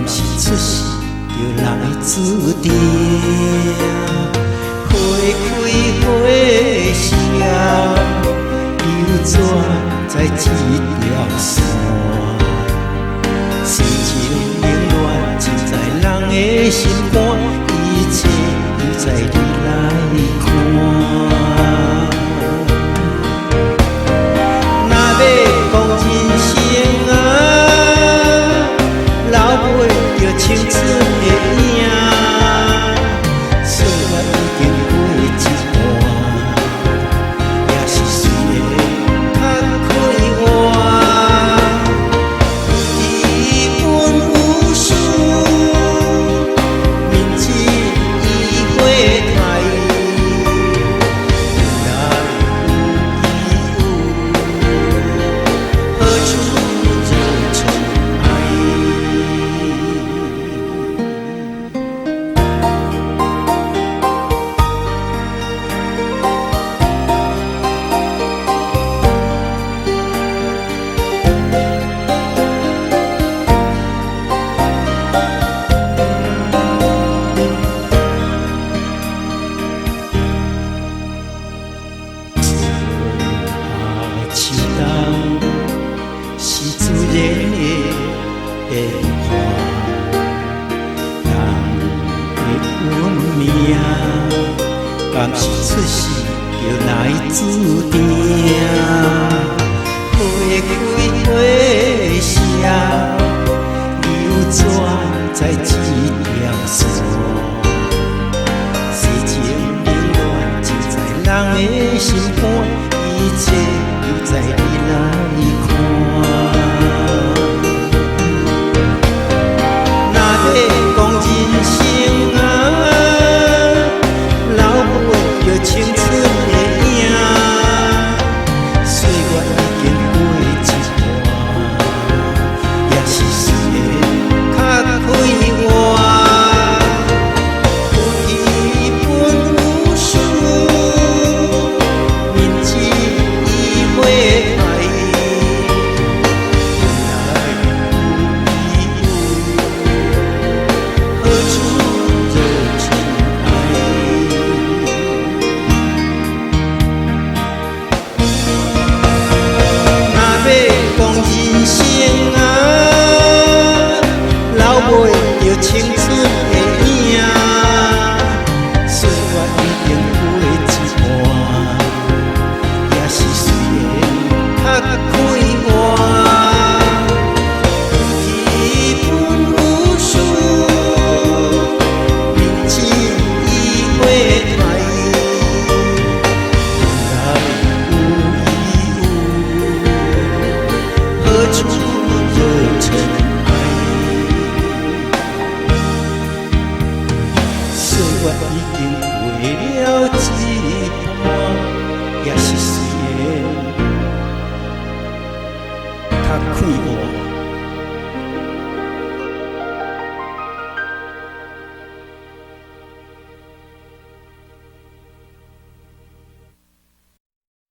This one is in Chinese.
敢是出世就人的注定？花开花谢，又怎在这条线？世情冷暖尽在人的心肝，一切又在你来看。若要讲人生啊，留袂着青春的影，岁月已经过一半，也是岁月较快活。一本有书，明知已会台，原来有何处惹尘埃？秋冬是自然的变化，人的运命，敢是出世就来注定？花开花谢，又怎在这条线？世情冷暖尽在人的心肝，一切又在你来看。若要讲人生啊，留袂着青春的影，岁月已经过一半，也是岁月较快活。一本有书，明知已会台，原来有何处惹尘埃？若要讲人生啊，留袂着青春的影，岁月已经过一半，也是岁月较快活。一本有书，明知已会台，原来有何处惹尘埃？岁月已经过了一半，也是岁月较快活。